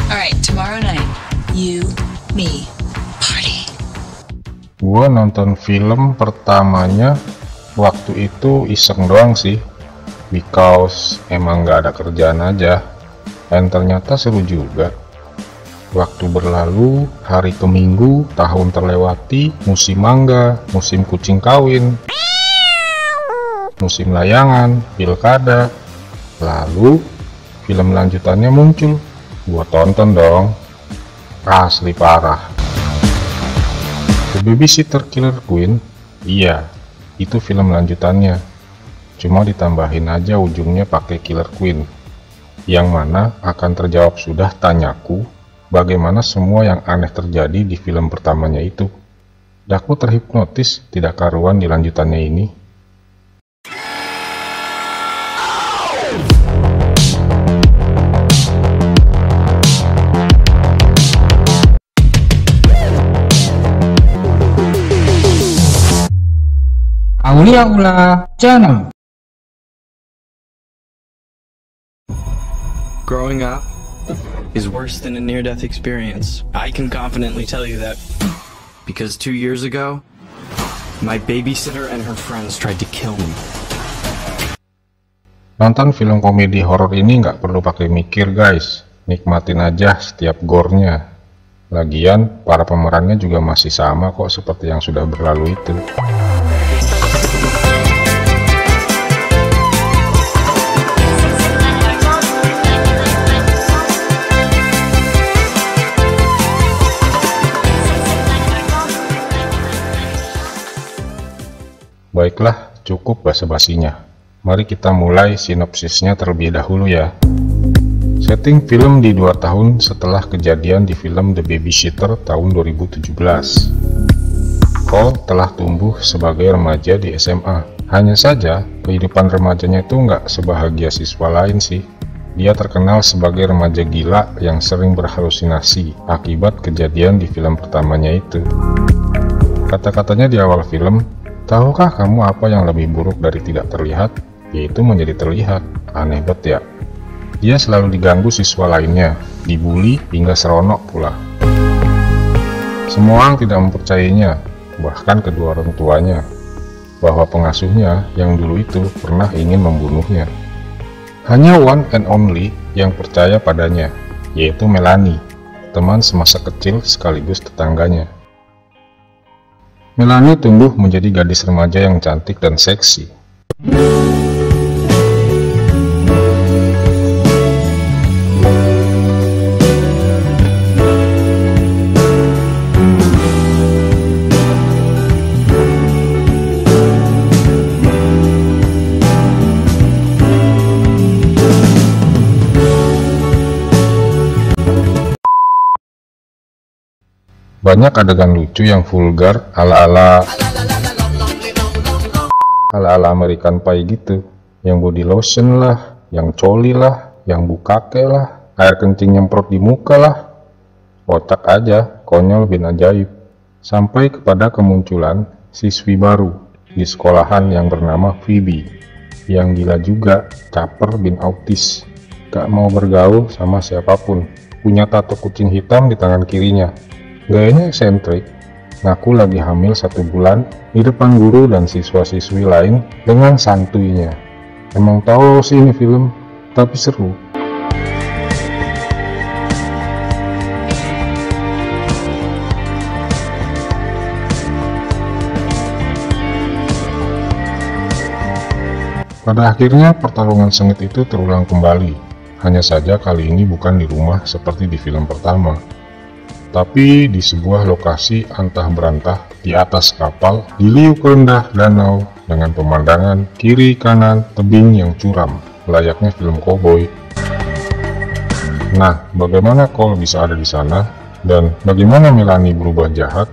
Alright, tomorrow night, you, me, party. Gua nonton film pertamanya waktu itu iseng doang sih, because emang gak ada kerjaan aja, dan ternyata seru juga. Waktu berlalu, hari ke minggu, tahun terlewati, musim mangga, musim kucing kawin, musim layangan, pilkada, lalu film lanjutannya muncul. Gua tonton dong, asli parah. The Babysitter Killer Queen, iya, itu film lanjutannya. Cuma ditambahin aja ujungnya pakai Killer Queen, yang mana akan terjawab sudah tanyaku, bagaimana semua yang aneh terjadi di film pertamanya itu. Aku terhipnotis tidak karuan di lanjutannya ini. Aulia Ula Channel. Growing up is worse than a near-death experience. I can confidently tell you that. Because 2 years ago, my babysitter and her friends tried to kill me. Nonton film komedi horor ini nggak perlu pakai mikir guys, nikmatin aja setiap gore-nya. Lagian, para pemerannya juga masih sama kok seperti yang sudah berlalu itu. Baiklah, cukup basa-basinya. Mari kita mulai sinopsisnya terlebih dahulu ya. Setting film di 2 tahun setelah kejadian di film The Babysitter tahun 2017. Cole telah tumbuh sebagai remaja di SMA. Hanya saja, kehidupan remajanya itu nggak sebahagia siswa lain sih. Dia terkenal sebagai remaja gila yang sering berhalusinasi akibat kejadian di film pertamanya itu. Kata-katanya di awal film, tahukah kamu apa yang lebih buruk dari tidak terlihat? Yaitu menjadi terlihat. Aneh banget ya. Dia selalu diganggu siswa lainnya, dibully hingga seronok pula. Semua orang tidak mempercayainya, bahkan kedua orang tuanya, bahwa pengasuhnya yang dulu itu pernah ingin membunuhnya. Hanya one and only yang percaya padanya, yaitu Melanie, teman semasa kecil sekaligus tetangganya. Melanie tumbuh menjadi gadis remaja yang cantik dan seksi. Banyak adegan lucu yang vulgar ala-ala American Pie gitu, yang body lotion lah, yang coli lah, yang bukake lah, air kencing nyemprot di muka lah. Kocak aja, konyol bin ajaib. Sampai kepada kemunculan siswi baru di sekolahan yang bernama Phoebe, yang gila juga, caper bin autis, gak mau bergaul sama siapapun, punya tato kucing hitam di tangan kirinya. Gayanya eksentrik, ngaku lagi hamil 1 bulan di depan guru dan siswa-siswi lain dengan santuinya. Emang tahu sih ini film, tapi seru. Pada akhirnya pertarungan sengit itu terulang kembali, hanya saja kali ini bukan di rumah seperti di film pertama, tapi di sebuah lokasi antah berantah di atas kapal di liuk rendah danau dengan pemandangan kiri kanan tebing yang curam layaknya film koboi. Nah, bagaimana Cole bisa ada di sana dan bagaimana Melanie berubah jahat?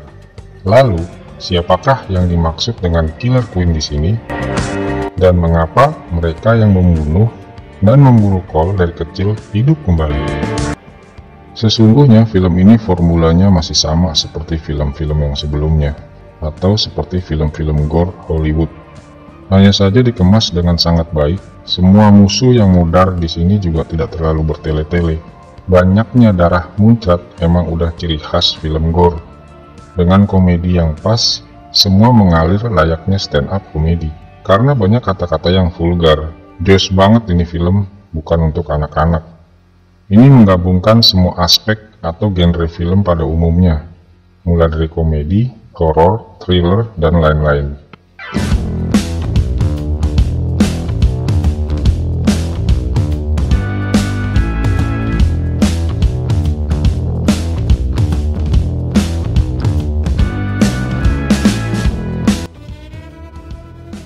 Lalu, siapakah yang dimaksud dengan Killer Queen di sini? Dan mengapa mereka yang membunuh dan memburu Cole dari kecil hidup kembali? Sesungguhnya film ini formulanya masih sama seperti film-film yang sebelumnya, atau seperti film-film gore Hollywood. Hanya saja dikemas dengan sangat baik. Semua musuh yang mudar di sini juga tidak terlalu bertele-tele. Banyaknya darah muncrat emang udah ciri khas film gore. Dengan komedi yang pas, semua mengalir layaknya stand up komedi. Karena banyak kata-kata yang vulgar. Joss banget ini film, bukan untuk anak-anak. Ini menggabungkan semua aspek atau genre film pada umumnya, mulai dari komedi, horor, thriller, dan lain-lain.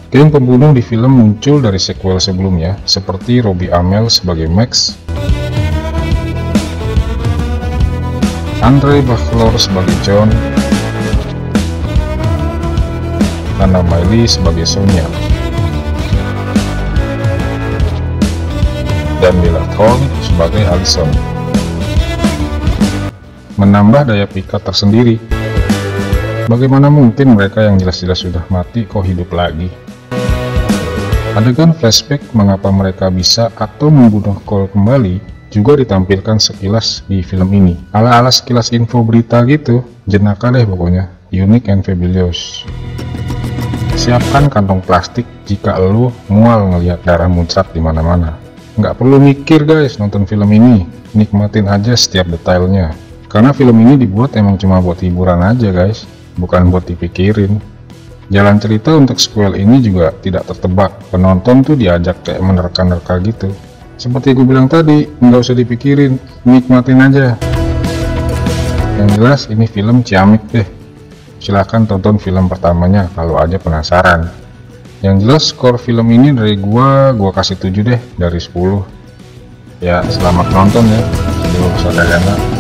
Geng pembunuh di film muncul dari sequel sebelumnya, seperti Robbie Amell sebagai Max, Andre Bachelor sebagai John, Hannah Miley sebagai Sonia, dan Bella Thorne sebagai Allison. Menambah daya pikat tersendiri. Bagaimana mungkin mereka yang jelas-jelas sudah mati kok hidup lagi? Adegan flashback mengapa mereka bisa atau membunuh Cole kembali juga ditampilkan sekilas di film ini. Ala-ala sekilas info berita gitu, jenaka deh pokoknya. Unique and fabulous. Siapkan kantong plastik jika lo mual ngelihat darah muncrat di mana-mana. Nggak perlu mikir guys nonton film ini, nikmatin aja setiap detailnya. Karena film ini dibuat emang cuma buat hiburan aja guys, bukan buat dipikirin. Jalan cerita untuk sequel ini juga tidak tertebak, penonton tuh diajak kayak menerka-nerka gitu. Seperti gue bilang tadi, nggak usah dipikirin, nikmatin aja. Yang jelas ini film ciamik deh. Silahkan tonton film pertamanya kalau aja penasaran. Yang jelas skor film ini dari gua kasih 7 deh dari 10. Ya selamat nonton ya, sebelum sadayana.